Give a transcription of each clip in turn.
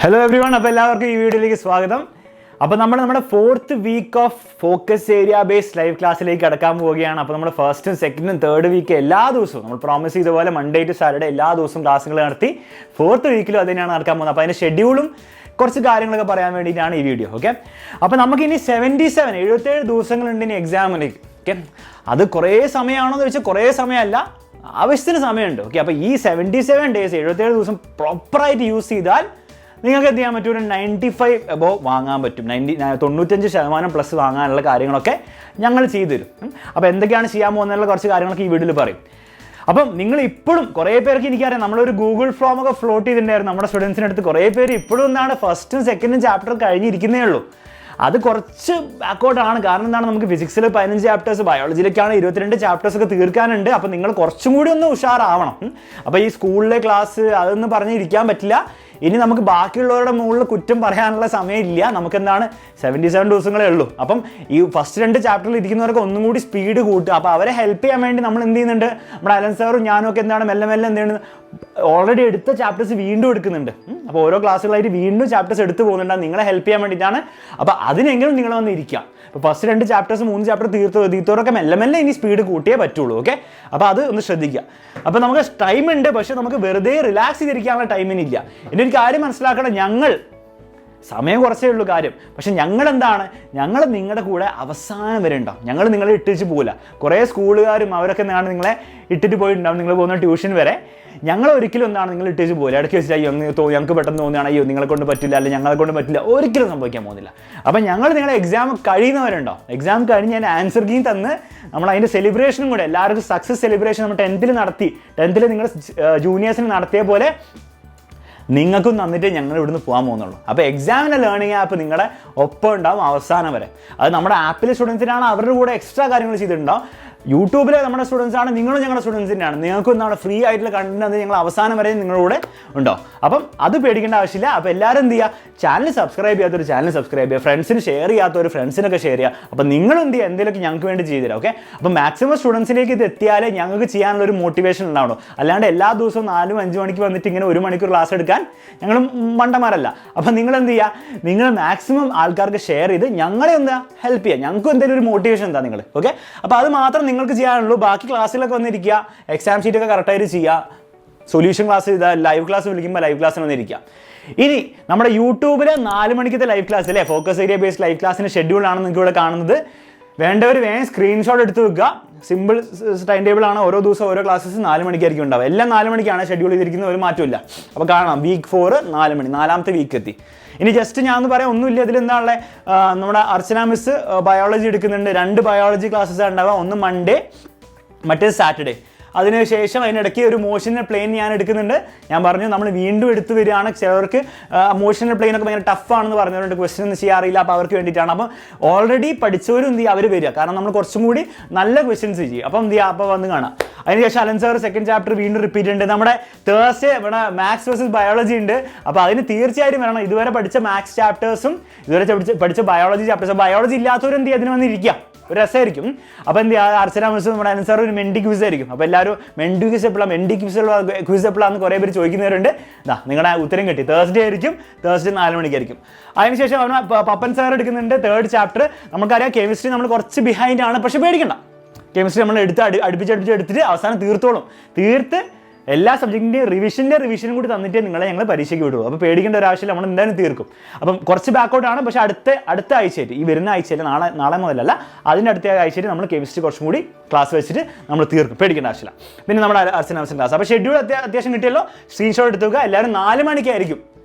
Hello everyone, അപ്പോൾ എല്ലാവർക്കും ഈ വീഡിയോയിലേക്ക് സ്വാഗതം. അപ്പോൾ നമ്മുടെ fourth week of focus area based live ക്ലാസ്സിലേക്ക് കടക്കാൻ പോവുകയാണ്. അപ്പോൾ നമ്മുടെ ഫസ്റ്റും സെക്കൻഡും തേർഡ് വീക്ക് എല്ലാ ദിവസവും നമ്മൾ പ്രോമിസ് ചെയ്ത പോലെ മൺഡേ ടു സാറ്റർഡേ എല്ലാ ദിവസവും ക്ലാസ്സുകൾ നടത്തി ഫോർത്ത് വീക്കിലും അതിനാണ് നടക്കാൻ പോകുന്നത്. അപ്പോൾ അതിൻ്റെ ഷെഡ്യൂളും കുറച്ച് കാര്യങ്ങളൊക്കെ പറയാൻ വേണ്ടിയിട്ടാണ് ഈ വീഡിയോ. ഓക്കെ, അപ്പോൾ നമുക്കിനി 77 ദിവസങ്ങളുണ്ട് ഇനി എക്സാമിലേക്ക്. ഓക്കെ, അത് കുറേ സമയമാണോ എന്ന് വെച്ചാൽ കുറേ സമയമല്ല, ആവശ്യത്തിന് സമയമുണ്ട്. ഓക്കെ, അപ്പോൾ ഈ 77 ഡേയ്സ് 77 ദിവസം പ്രോപ്പറായിട്ട് യൂസ് ചെയ്താൽ നിങ്ങൾക്ക് എന്ത് ചെയ്യാൻ പറ്റും, ഒരു 95 എബോവ് വാങ്ങാൻ പറ്റും. 95% പ്ലസ് വാങ്ങാനുള്ള കാര്യങ്ങളൊക്കെ ഞങ്ങൾ ചെയ്തു തരും. അപ്പോൾ എന്തൊക്കെയാണ് ചെയ്യാൻ പോകുന്നതിനുള്ള കുറച്ച് കാര്യങ്ങളൊക്കെ ഈ വീഡിയോയിൽ പറയും. അപ്പം നിങ്ങൾ ഇപ്പോഴും കുറേ പേർക്ക് എനിക്കറിയാം, നമ്മളൊരു ഗൂഗിൾ ഫോം ഒക്കെ ഫ്ലോട്ട് ചെയ്തിട്ടുണ്ടായിരുന്നു നമ്മുടെ സ്റ്റുഡൻസിനടുത്ത്. കുറേ പേര് ഇപ്പോഴും എന്താണ് ഫസ്റ്റും സെക്കൻഡും ചാപ്റ്റർ കഴിഞ്ഞിരിക്കുന്നേ ഉള്ളൂ. അത് കുറച്ച് ബാക്കോട്ടാണ്. കാരണം എന്താണ്, നമുക്ക് ഫിസിക്സിൽ 15 ചാപ്റ്റേഴ്സ്, ബയോളജിയിലേക്കാണ് 22 ചാപ്റ്റേഴ്സ് ഒക്കെ തീർക്കാനുണ്ട്. അപ്പോൾ നിങ്ങൾ കുറച്ചും കൂടി ഒന്ന് ഉഷാറാവണം. അപ്പോൾ ഈ സ്കൂളിലെ ക്ലാസ് അതൊന്നും പറഞ്ഞിരിക്കാൻ പറ്റില്ല. ഇനി നമുക്ക് ബാക്കിയുള്ളവരുടെ മുകളിൽ കുറ്റം പറയാനുള്ള സമയമില്ല. നമുക്കെന്താണ് 77 ദിവസങ്ങളേ ഉള്ളൂ. അപ്പം ഈ ഫസ്റ്റ് 2 ചാപ്റ്ററിൽ ഇരിക്കുന്നവർക്ക് ഒന്നും കൂടി സ്പീഡ് കൂട്ടുക. അപ്പോൾ അവരെ ഹെൽപ്പ് ചെയ്യാൻ വേണ്ടി നമ്മൾ എന്ത് ചെയ്യുന്നുണ്ട്, നമ്മുടെ അലൻ സാറും ഞാനും ഒക്കെ എന്താണ് മെല്ലെ എന്ത് ചെയ്യുന്നത്, ഓൾറെഡി എടുത്ത ചാപ്റ്റേഴ്സ് വീണ്ടും എടുക്കുന്നുണ്ട്. അപ്പോൾ ഓരോ ക്ലാസ്സുകളായിട്ട് വീണ്ടും ചാപ്റ്റേഴ്സ് എടുത്ത് പോകുന്നുണ്ട്. നിങ്ങളെ ഹെൽപ്പ് ചെയ്യാൻ വേണ്ടിയിട്ടാണ്. അപ്പോൾ അതിനെങ്കിലും നിങ്ങൾ വന്ന് ഇരിക്കുക. ഇപ്പോൾ ഫസ്റ്റ് 2 ചാപ്റ്റേഴ്സ് 3 ചാപ്റ്റർ തീർത്തവരൊക്കെ മെല്ലെ ഇനി സ്പീഡ് കൂട്ടിയേ പറ്റുള്ളൂ. ഓക്കെ, അപ്പോൾ അത് ഒന്ന് ശ്രദ്ധിക്കുക. അപ്പോൾ നമുക്ക് ടൈം ഉണ്ട്, പക്ഷേ നമുക്ക് വെറുതെ റിലാക്സ് ചെയ്തിരിക്കാനുള്ള ടൈമിനില്ല. എൻ്റെ ഒരു കാര്യം മനസ്സിലാക്കണം, ഞങ്ങൾ സമയം കുറച്ചേ ഉള്ളൂ കാര്യം, പക്ഷെ ഞങ്ങൾ നിങ്ങളുടെ കൂടെ അവസാനം വരെ ഉണ്ടാവും. ഞങ്ങൾ നിങ്ങളെ ഇട്ടിച്ച് പോകില്ല. കുറേ സ്കൂളുകാരും അവരൊക്കെ നിങ്ങളെ ഇട്ടിട്ട് പോയിട്ടുണ്ടാവും, നിങ്ങൾ പോകുന്ന ട്യൂഷൻ വരെ. ഞങ്ങൾ ഒരിക്കലും നിങ്ങൾ ഇട്ടേച്ച് പോകില്ല. ഇടയ്ക്ക് വെച്ചിട്ട് അയ്യോ ഞങ്ങൾക്ക് പെട്ടെന്ന് തോന്നുകയാണ് അയ്യോ നിങ്ങളെ കൊണ്ട് പറ്റില്ല, അല്ലെങ്കിൽ ഞങ്ങളെ കൊണ്ട് പറ്റില്ല, ഒരിക്കലും സംഭവിക്കാൻ പോകുന്നില്ല. അപ്പം ഞങ്ങൾ നിങ്ങളെ എക്സാം കഴിയുന്നവരുണ്ടോ, എക്സാം കഴിഞ്ഞ് ഞാൻ ആൻസർ കീ തന്ന് നമ്മൾ അതിൻ്റെ സെലിബ്രേഷനും കൂടെ എല്ലാവർക്കും സക്സസ് സെലിബ്രേഷൻ നമ്മൾ 10th നടത്തി. 10th നിങ്ങൾ ജൂനിയേഴ്സിന് നടത്തിയ പോലെ നിങ്ങൾക്കും തന്നിട്ട് ഞങ്ങൾ ഇവിടുന്ന് പോകാൻ പോകുന്നുള്ളൂ. അപ്പോൾ എക്സാമിൻ്റെ ലേണിംഗ് ആപ്പ് നിങ്ങളുടെ ഒപ്പം ഉണ്ടാവും അവസാനം വരെ. അത് നമ്മുടെ ആപ്പിലെ സ്റ്റുഡൻസിനാണ്, അവരുടെ കൂടെ എക്സ്ട്രാ കാര്യങ്ങൾ ചെയ്തിട്ടുണ്ടാവും. യൂട്യൂബിലെ നമ്മുടെ സ്റ്റുഡൻസ് ആണ്, നിങ്ങളും ഞങ്ങളുടെ സ്റ്റുഡൻസിൻ്റെയാണ്. നിങ്ങൾക്കും എന്താണ് ഫ്രീ ആയിട്ടുള്ള കണ്ടന്റ് അത് ഞങ്ങൾ അവസാനം വരെ നിങ്ങളുടെ കൂടെ ഉണ്ടാവും. അപ്പം അത് പേടിക്കേണ്ട ആവശ്യമില്ല. അപ്പോൾ എല്ലാവരും എന്ത് ചെയ്യുക, ചാനൽ സബ്സ്ക്രൈബ് ചെയ്യാത്തൊരു ചാനൽ സബ്സ്ക്രൈബ് ചെയ്യുക, ഫ്രണ്ട്സിന് ഷെയർ ചെയ്യാത്തൊരു ഫ്രണ്ട്സിനൊക്കെ ഷെയർ ചെയ്യുക. അപ്പോൾ നിങ്ങളും എന്ത് ചെയ്യുക, എന്തെങ്കിലുമൊക്കെ ഞങ്ങൾക്ക് വേണ്ടി ചെയ്തു തരാം. ഓക്കെ, അപ്പോൾ മാക്സിമം സ്റ്റുഡൻസിലേക്ക് ഇത് എത്തിയാലേ ഞങ്ങൾക്ക് ചെയ്യാനുള്ളൊരു മോട്ടിവേഷൻ ഉണ്ടാവണം. അല്ലാണ്ട് എല്ലാ ദിവസവും 4-5 മണിക്ക് വന്നിട്ട് ഇങ്ങനെ 1 മണിക്കൂർ ക്ലാസ് എടുക്കാൻ ഞങ്ങൾ മണ്ടന്മാരല്ല. അപ്പോൾ നിങ്ങൾ എന്ത് ചെയ്യുക, നിങ്ങൾ മാക്സിമം ആൾക്കാർക്ക് ഷെയർ ചെയ്ത് ഞങ്ങളെ എന്താ ഹെൽപ്പ് ചെയ്യുക, ഞങ്ങൾക്ക് എന്തെങ്കിലും ഒരു മോട്ടിവേഷൻ എന്താ നിങ്ങൾ. ഓക്കെ, അപ്പോൾ അത് മാത്രം നിങ്ങൾക്ക് ചെയ്യാനുള്ളൂ. ബാക്കി ക്ലാസ്സിലൊക്കെ വന്നിരിക്കുക, എക്സാം ഷീറ്റൊക്കെ കറക്റ്റായിട്ട് ചെയ്യുക, സൊല്യൂഷൻ ക്ലാസ് ചെയ്താൽ ലൈവ് ക്ലാസ് വിളിക്കുമ്പോൾ ലൈവ് ക്ലാസ്സിന് വന്നിരിക്കുക. ഇനി നമ്മുടെ യൂട്യൂബിലെ 4 മണിക്കത്തെ ലൈവ് ക്ലാസ് അല്ലേ, ഫോക്കസ് ഏരിയ ബേസ്ഡ് ലൈവ് ക്ലാസ്സിൻ്റെ ഷെഡ്യൂളാണ് നിങ്ങൾക്ക് ഇവിടെ കാണുന്നത്. വേണ്ടവർ വേഗം സ്ക്രീൻഷോട്ട് എടുത്ത് വെക്കുക. സിമ്പിൾ ടൈം ടേബിൾ ആണ്. ഓരോ ദിവസം ഓരോ ക്ലാസ്സസ് 4 മണിക്കായിരിക്കും ഉണ്ടാവുക. എല്ലാം 4 മണിക്കാണ് ഷെഡ്യൂൾ ചെയ്തിരിക്കുന്നത്, ഒരു മാറ്റമില്ല. അപ്പോൾ കാണാം, വീക്ക് 4 4 മണി, 4ാമത്തെ വീക്ക് എത്തി. ഇനി ജസ്റ്റ് ഞാൻ ഒന്ന് പറയാം, ഒന്നുമില്ല ഇതിലെന്താണുള്ളത്. നമ്മുടെ അർച്ചന മിസ് ബയോളജി എടുക്കുന്നുണ്ട്. 2 ബയോളജി ക്ലാസ്സസ് ഉണ്ടാവുക, ഒന്ന് മൺഡേ മറ്റേത് സാറ്റർഡേ. അതിനുശേഷം അതിനിടയ്ക്ക് ഒരു മോഷണൽ പ്ലെയിൻ ഞാൻ എടുക്കുന്നുണ്ട്. ഞാൻ പറഞ്ഞു നമ്മൾ വീണ്ടും എടുത്തു വരികയാണ്. ചിലർക്ക് മോഷണൽ പ്ലെയിൻ ഒക്കെ ഭയങ്കര ടഫാണെന്ന് പറഞ്ഞവരുണ്ട്, ക്വസ്റ്റ്യൻ ഒന്നും ചെയ്യാറില്ല. അപ്പോൾ അവർക്ക് വേണ്ടിയിട്ടാണ്. അപ്പോൾ ഓൾറെഡി പഠിച്ചവരും എന്ത് ചെയ്യുക, അവർ വരിക. കാരണം നമ്മൾ കുറച്ചും കൂടി നല്ല ക്വസ്റ്റ്യൻസ് ചെയ്യും. അപ്പോൾ എന്ത് ചെയ്യുക, അപ്പോൾ വന്ന് കാണാം. അതിനുശേഷം അലൻ സാർ 2nd ചാപ്റ്റർ വീണ്ടും റിപ്പീറ്റ് ഉണ്ട്. നമ്മുടെ തേഴ്സ്ഡേ ഇവിടെ മാത്സ് വേഴ്സസ് ബയോളജി ഉണ്ട്. അപ്പോൾ അതിന് തീർച്ചയായിട്ടും വരണം. ഇതുവരെ പഠിച്ച മാത്സ് ചാപ്റ്റേഴ്സും ഇതുവരെ പഠിച്ച ബയോളജി ചാപ്റ്റേഴ്സും. ബയോളജി ഇല്ലാത്തവരും എന്ത് ചെയ്യുക, അതിന് വന്നിരിക്കുക, ഒരു രസമായിരിക്കും. അപ്പോൾ എന്ത് ചെയ്യുക, അർച്ചന മിസ്സും നമ്മുടെ അലൻ സാർ ഒരു മെൻഡി ക്വിസ് ആയിരിക്കും. അപ്പോൾ എല്ലാവരും മെൻഡി ക്വിസ് എപ്പോഴാണ് കുറേ പേര് ചോദിക്കുന്നവരുണ്ട്. നിങ്ങളുടെ ഉത്തരം കിട്ടി. തേഴ്സ്ഡേ ആയിരിക്കും, തേഴ്സ്ഡേ 4 മണിക്കായിരിക്കും. അതിനുശേഷം അവന് പപ്പൻ സാർ എടുക്കുന്നുണ്ട് 3rd ചാപ്റ്റർ. നമുക്കറിയാം കെമിസ്ട്രി നമ്മൾ കുറച്ച് ബിഹൈൻഡ് ആണ്, പക്ഷെ പേടിക്കണ്ട. കെമിസ്ട്രി നമ്മൾ അടുപ്പിച്ചെടുത്തിട്ട് അവസാനം തീർത്ത് എല്ലാ സബ്ജക്റ്റിൻ്റെയും റിവിഷനും കൂടി തന്നിട്ട് ഞങ്ങൾ പരീക്ഷയ്ക്ക് വിടുള്ളൂ. അപ്പോൾ പേടിക്കേണ്ട ഒരു ആവശ്യമില്ല, നമ്മൾ എന്തായാലും തീർക്കും. അപ്പം കുറച്ച് ബാക്കൗട്ടാണ്, പക്ഷേ അടുത്ത ആഴ്ചയായിട്ട്, ഈ വരുന്ന ആഴ്ചയിൽ, നാളെ മുതലല്ല, അതിൻ്റെ അടുത്ത ആഴ്ചയിൽ നമ്മൾ കെമിസ്ട്രി കുറച്ചും കൂടി ക്ലാസ് വെച്ചിട്ട് നമ്മൾ തീർക്കും. പേടിക്കേണ്ട ആവശ്യമില്ല. പിന്നെ നമ്മുടെ അർച്ചന ക്ലാസ്. അപ്പോൾ ഷെഡ്യൂൾ അത്യാവശ്യം കിട്ടിയല്ലോ, സ്ക്രീൻഷോട്ട് എടുത്ത് വെക്കുക. എല്ലാവരും 4 മണിക്കായിരിക്കും.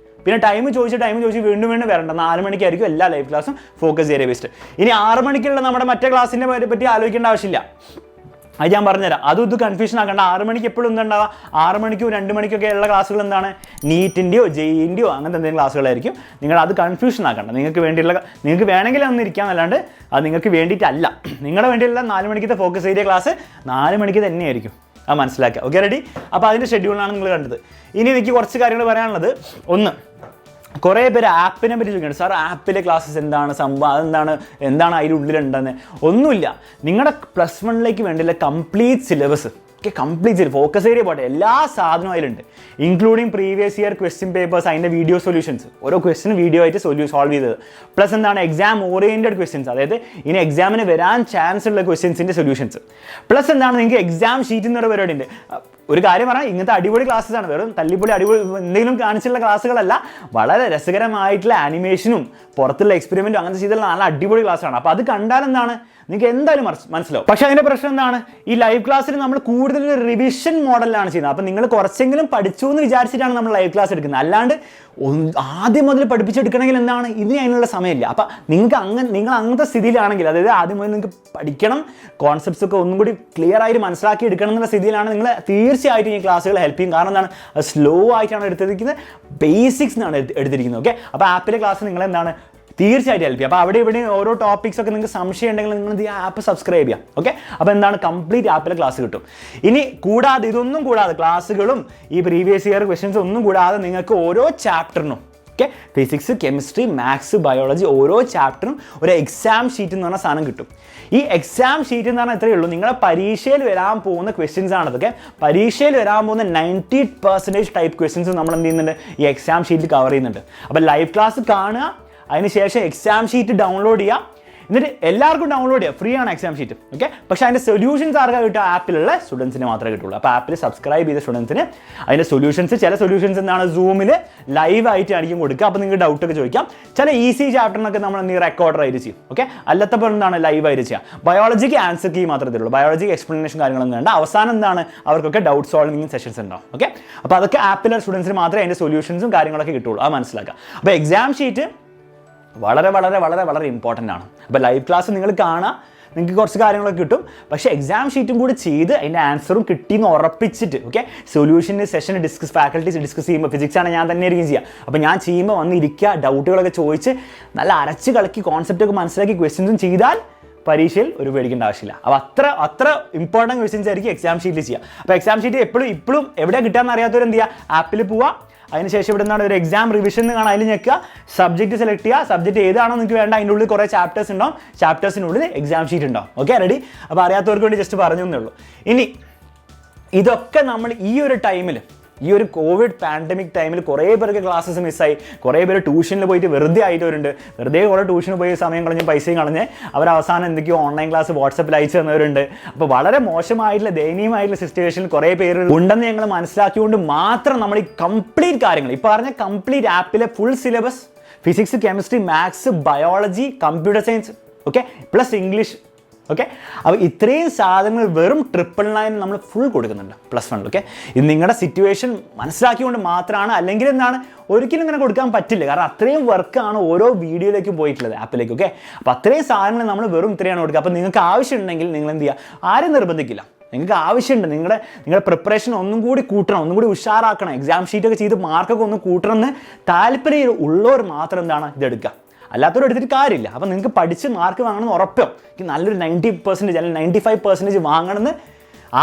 പിന്നെ ടൈം ചോദിച്ച് വീണ്ടും വരണ്ട. 4 മണിക്കായിരിക്കും എല്ലാ ലൈവ് ക്ലാസ്സും ഫോക്കസ് ഏരിയ ബേസ്ഡ്. ഇനി 6 മണിക്കുള്ള നമ്മുടെ മറ്റേ ക്ലാസ്സിനെ പറ്റി ആലോചിക്കേണ്ട ആവശ്യമില്ല. അത് ഞാൻ പറഞ്ഞുതരാം. ഇത് കൺഫ്യൂഷൻ ആക്കണ്ട. 6 മണിക്ക് എപ്പോഴും എന്താണ്ടാവുക, 6 മണിക്കും 2 മണിക്കൊക്കെ ഉള്ള ക്ലാസ്സുകൾ എന്താണ്, നീറ്റിൻ്റെയോ ജെഇൻ്റെയോ അങ്ങനത്തെ എന്തെങ്കിലും ക്ലാസ്സുകളായിരിക്കും. നിങ്ങൾ അത് കൺഫ്യൂഷൻ ആക്കണ്ട. നിങ്ങൾക്ക് വേണമെങ്കിൽ അന്നിരിക്കാം, അല്ലാണ്ട് അത് നിങ്ങൾക്ക് വേണ്ടിയിട്ടല്ല. നിങ്ങളുടെ വേണ്ടിയുള്ള 4 മണിക്കത്തെ ഫോക്കസ് ഏരിയ ക്ലാസ് 4 മണിക്ക് തന്നെയായിരിക്കും. അത് മനസ്സിലാക്കുക. Okay, ready? അപ്പോൾ അതിൻ്റെ ഷെഡ്യൂളാണ് നിങ്ങൾ കണ്ടത്. ഇനി എനിക്ക് കുറച്ച് കാര്യങ്ങൾ പറയാനുള്ളത്. ഒന്ന്, കുറേ പേര് ആപ്പിനെ പറ്റി ചോദിക്കുന്നുണ്ട്, സാർ ആപ്പിലെ ക്ലാസ്സസ് എന്താണ് സംഭവം, എന്താണ് അതിൻ്റെ ഉള്ളിലുണ്ടെന്ന്. ഒന്നുമില്ല, നിങ്ങളുടെ +1 വേണ്ടിയുള്ള complete syllabus okay, complete focus area പോട്ടെ, എല്ലാ സാധനവും അതിലുണ്ട്, including previous year question papers, അതിൻ്റെ വീഡിയോ സൊല്യൂഷൻസ്, ഓരോ ക്വസ്റ്റ്യൻ വീഡിയോ ആയിട്ട് സോൾവ് ചെയ്തത്. പ്ലസ് എന്താണ് എക്സാം ഓറിയൻറ്റഡ് ക്വസ്റ്റ്യൻസ്, അതായത് ഇനി എക്സാമിന് വരാൻ ചാൻസ് ഉള്ള ക്വസ്റ്റ്യൻസിൻ്റെ സൊല്യൂഷൻസ്. പ്ലസ് എന്താണ് നിങ്ങൾക്ക് എക്സാം ഷീറ്റ് എന്നൊരു പരിപാടി ഉണ്ട്. ഒരു കാര്യം പറഞ്ഞാൽ ഇങ്ങനത്തെ അടിപൊളി ക്ലാസ്സസ് ആണ്, വെറും തല്ലിപ്പൊളി അടിപൊളി എന്തെങ്കിലും കാണിച്ചുള്ള ക്ലാസ്സുകളല്ല, വളരെ രസകരമായിട്ടുള്ള ആനിമേഷനും പുറത്തുള്ള എക്സ്പെരിമെൻറ്റും അങ്ങനത്തെ ചെയ്തുള്ള നല്ല അടിപൊളി ക്ലാസ്സാണ്. അപ്പോൾ അത് കണ്ടാൽ എന്താണ് നിങ്ങൾക്ക് എന്തായാലും മനസ്സിലാവും. പക്ഷേ അതിൻ്റെ പ്രശ്നം എന്താണ്, ഈ ലൈവ് ക്ലാസ്സിൽ നമ്മൾ കൂടുതൽ റിവിഷൻ മോഡലിലാണ് ചെയ്യുന്നത്. അപ്പോൾ നിങ്ങൾ കുറച്ചെങ്കിലും പഠിച്ചു എന്ന് വിചാരിച്ചിട്ടാണ് നമ്മൾ ലൈവ് ക്ലാസ് എടുക്കുന്നത്. അല്ലാണ്ട് ആദ്യം മുതൽ പഠിപ്പിച്ചെടുക്കണമെങ്കിൽ എന്താണ് ഇതിന് അതിനുള്ള സമയമില്ല. അപ്പോൾ നിങ്ങൾ അങ്ങനത്തെ സ്ഥിതിയിലാണെങ്കിൽ, അതായത് ആദ്യം മുതൽ നിങ്ങൾക്ക് പഠിക്കണം, കോൺസെപ്റ്റ്സ് ഒക്കെ ഒന്നും കൂടി ക്ലിയർ ആയിട്ട് മനസ്സിലാക്കി എടുക്കണം എന്നുള്ള സ്ഥിതിയിലാണ് നിങ്ങൾ തീർച്ചയായിട്ടും ഈ ക്ലാസ്സുകൾ ഹെൽപ്പ് ചെയ്യും. കാരണം എന്താണ്, സ്ലോ ആയിട്ടാണ് എടുത്തിരിക്കുന്നത്, ബേസിക്സ് എന്നാണ് എടുത്തിരിക്കുന്നത്. ഓക്കെ, അപ്പോൾ ആപ്പിലെ ക്ലാസ് നിങ്ങൾ എന്താണ് തീർച്ചയായിട്ടും ഹെൽപ്പ് ചെയ്യും. അപ്പോൾ അവിടെ ഇവിടെ ഓരോ ടോപ്പിക്സ് ഒക്കെ നിങ്ങൾക്ക് സംശയം ഉണ്ടെങ്കിൽ നിങ്ങൾ ഈ ആപ്പ് സബ്സ്ക്രൈബ് ചെയ്യാം. ഓക്കെ, അപ്പോൾ എന്താണ് കംപ്ലീറ്റ് ആപ്പിലെ ക്ലാസ് കിട്ടും. ഇനി കൂടാതെ ഇതൊന്നും കൂടാതെ ക്ലാസ്സുകളും ഈ പ്രീവിയസ് ഇയർ ക്വസ്റ്റ്യൻസ് ഒന്നും കൂടാതെ നിങ്ങൾക്ക് ഓരോ ചാപ്റ്ററിനും, okay, physics, chemistry, maths, biology, ഓരോ ചാപ്റ്ററും ഒരു എക്സാം ഷീറ്റ് എന്ന് പറഞ്ഞ സാധനം കിട്ടും. ഈ എക്സാം ഷീറ്റ് എന്ന് പറഞ്ഞാൽ എത്രയേ ഉള്ളൂ, നിങ്ങളുടെ പരീക്ഷയിൽ വരാൻ പോകുന്ന ക്വസ്റ്റ്യൻസ് ആണ് ഇതൊക്കെ. പരീക്ഷയിൽ വരാൻ പോകുന്ന 90% ടൈപ്പ് ക്വസ്റ്റ്യൻസ് നമ്മൾ എന്ത് ചെയ്യുന്നുണ്ട്, ഈ എക്സാം ഷീറ്റിൽ കവർ ചെയ്യുന്നുണ്ട്. അപ്പോൾ ലൈവ് ക്ലാസ് കാണുക, അതിനുശേഷം എക്സാം ഷീറ്റ് ഡൗൺലോഡ് ചെയ്യുക, എന്നിട്ട് എല്ലാവർക്കും ഡൗൺലോഡ് ചെയ്യാം, ഫ്രീ ആണ് എക്സാം ഷീറ്റ്. ഓക്കെ, പക്ഷേ അതിൻ്റെ സൊല്യൂഷൻസ് ആർക്കാ കിട്ടുക, ആപ്പിലുള്ള സ്റ്റുഡൻസിന് മാത്രമേ കിട്ടുള്ളൂ. അപ്പോൾ ആപ്പിൽ സബ്സ്ക്രൈബ് ചെയ്ത സ്റ്റുഡൻസിന് അതിൻ്റെ സൊല്യൂഷൻസ്, ചില സൊല്യൂഷൻസ് എന്താണ് സൂമിൽ ലൈവ് ആയിട്ട് ആയിരിക്കും കൊടുക്കുക. അപ്പോൾ നിങ്ങൾക്ക് ഡൗട്ടൊക്കെ ചോദിക്കാം. ചില ഈസി ചാപ്റ്ററിനൊക്കെ നമ്മൾ എന്തെങ്കിലും റെക്കോർഡർ ആയിട്ട് ചെയ്യും. ഓക്കെ, അല്ലാത്തപ്പോൾ എന്താണ് ലൈവ് ആയിട്ട് ചെയ്യാം. ബയോളജിക്ക് ആൻസർ കീ മാത്രമേ തരുള്ളൂ, ബയോളജിക്ക് എക്സ്പ്ലനേഷൻ കാര്യങ്ങളൊന്നും വേണ്ട. അവസാനം എന്താണ് അവർക്കൊക്കെ ഡൗട്ട് സോൾവിംഗ് സെഷൻസ് ഉണ്ടാവും. ഓക്കെ, അപ്പോൾ അതൊക്കെ ആപ്പിലെ സ്റ്റുഡൻസിന് മാത്രമേ അതിൻ്റെ സൊല്യൂഷൻസും കാര്യങ്ങളൊക്കെ കിട്ടുള്ളൂ. അത് മനസ്സിലാക്കുക. അപ്പോൾ എക്സാം ഷീറ്റ് വളരെ വളരെ വളരെ വളരെ ഇമ്പോർട്ടൻ്റ് ആണ്. അപ്പോൾ ലൈവ് ക്ലാസ് നിങ്ങൾ കാണുക, നിങ്ങൾക്ക് കുറച്ച് കാര്യങ്ങളൊക്കെ കിട്ടും. പക്ഷേ എക്സാം ഷീറ്റും കൂടി ചെയ്ത് അതിൻ്റെ ആൻസറും കിട്ടിയെന്ന് ഉറപ്പിച്ചിട്ട്, ഓക്കെ, സൊല്യൂഷൻ്റെ സെഷൻ ഫാക്കൽറ്റീസ് ഡിസ്കസ് ചെയ്യുമ്പോൾ, ഫിസിക്സ് ആണ് ഞാൻ തന്നെ ആയിരിക്കും ചെയ്യുക. അപ്പോൾ ഞാൻ ചെയ്യുമ്പോൾ വന്നിരിക്കുക, ഡൗട്ടുകളൊക്കെ ചോദിച്ച് നല്ല അരച്ച് കളക്കി കോൺസെപ്റ്റൊക്കെ മനസ്സിലാക്കി ക്വസ്റ്റ്യൻസും ചെയ്താൽ പരീക്ഷയിൽ ഒരു പേടിക്കേണ്ട ആവശ്യമില്ല. അപ്പോൾ അത്ര ഇമ്പോർട്ടൻറ്റ് ക്വസ്റ്റ്യൻസ് ആയിരിക്കും എക്സാം ഷീറ്റിൽ ചെയ്യുക. അപ്പോൾ എക്സാം ഷീറ്റ് ഇപ്പോഴും എവിടെ കിട്ടാമെന്ന് അറിയാത്തവർ എന്ത് ചെയ്യുക, ആപ്പിൽ പോവുക, അതിനുശേഷം ഇവിടെ നിന്നാണ് ഒരു എക്സാം റിവിഷൻ എന്ന് കാണാൻ, അതിൽ ഞെക്കുക, സബ്ജക്റ്റ് സെലക്ട് ചെയ്യുക, സബ്ജക്റ്റ് ഏതാണോ നിങ്ങൾക്ക് വേണ്ട, അതിൻ്റെ ഉള്ളിൽ കുറേ ചാപ്റ്റേഴ്സ് ഉണ്ടാവും, ചാപ്റ്റേഴ്സിനുള്ളിൽ എക്സാം ഷീറ്റ് ഉണ്ടാവും. Okay, ready? അപ്പോൾ അറിയാത്തവർക്ക് വേണ്ടി ജസ്റ്റ് പറഞ്ഞു എന്നേ ഉള്ളൂ. ഇനി ഇതൊക്കെ നമ്മൾ ഈ ഒരു ടൈമിൽ, ഈ ഒരു കോവിഡ് പാൻഡമിക് ടൈമിൽ കുറേ പേർക്ക് ക്ലാസ്സസ് മിസ്സായി, കുറേ പേര് ട്യൂഷനിൽ പോയിട്ട് വെറുതെ ആയിട്ടവരുണ്ട്, വെറുതെ കുറേ ട്യൂഷന് പോയി സമയം കളഞ്ഞ് പൈസയും കളഞ്ഞ് അവർ അവസാനം എന്തൊക്കെയോ ഓൺലൈൻ ക്ലാസ് വാട്സപ്പിൽ അയച്ചു തന്നവരുണ്ട്. അപ്പോൾ വളരെ മോശമായിട്ടുള്ള ദയനീയമായിട്ടുള്ള സിറ്റുവേഷനിൽ കുറേ പേര് ഉണ്ടെന്ന് ഞങ്ങൾ മനസ്സിലാക്കിക്കൊണ്ട് മാത്രം നമ്മൾ ഈ കംപ്ലീറ്റ് കാര്യങ്ങൾ, ഈ പറഞ്ഞ കംപ്ലീറ്റ് ആപ്പിലെ full syllabus, physics, chemistry, maths, biology, computer science, okay, plus English, okay, അപ്പോൾ ഇത്രയും സാധനങ്ങൾ വെറും 999 നമ്മൾ ഫുൾ കൊടുക്കുന്നുണ്ട് +1. ഓക്കെ, ഇത് നിങ്ങളുടെ സിറ്റുവേഷൻ മനസ്സിലാക്കിക്കൊണ്ട് മാത്രമാണ്, അല്ലെങ്കിൽ എന്താണ് ഒരിക്കലും ഇങ്ങനെ കൊടുക്കാൻ പറ്റില്ല. കാരണം അത്രയും വർക്കാണ് ഓരോ വീഡിയോയിലേക്കും പോയിട്ടുള്ളത് ആപ്പിലേക്ക്. ഓക്കെ, അപ്പോൾ അത്രയും സാധനങ്ങൾ നമ്മൾ വെറും ഇത്രയാണ് കൊടുക്കുക. അപ്പോൾ നിങ്ങൾക്ക് ആവശ്യമുണ്ടെങ്കിൽ നിങ്ങൾ എന്ത് ചെയ്യുക, ആരും നിർബന്ധിക്കില്ല. നിങ്ങൾക്ക് ആവശ്യമുണ്ട്, നിങ്ങളുടെ പ്രിപ്പറേഷൻ ഒന്നും കൂടി കൂട്ടണം, ഒന്നും കൂടി ഉഷാറാക്കണം, എക്സാം ഷീറ്റൊക്കെ ചെയ്ത് മാർക്കൊക്കെ ഒന്ന് കൂട്ടണം എന്ന് താല്പര്യം ഉള്ളവർ മാത്രം എന്താണ് ഇതെടുക്കുക, അല്ലാത്തവരും എടുത്തിട്ട് കാര്യമില്ല. അപ്പോൾ നിങ്ങൾക്ക് പഠിച്ച് മാർക്ക് വാങ്ങണമെന്ന് ഉറപ്പോ, എനിക്ക് നല്ലൊരു 90% അല്ലെങ്കിൽ 95% വാങ്ങണമെന്ന്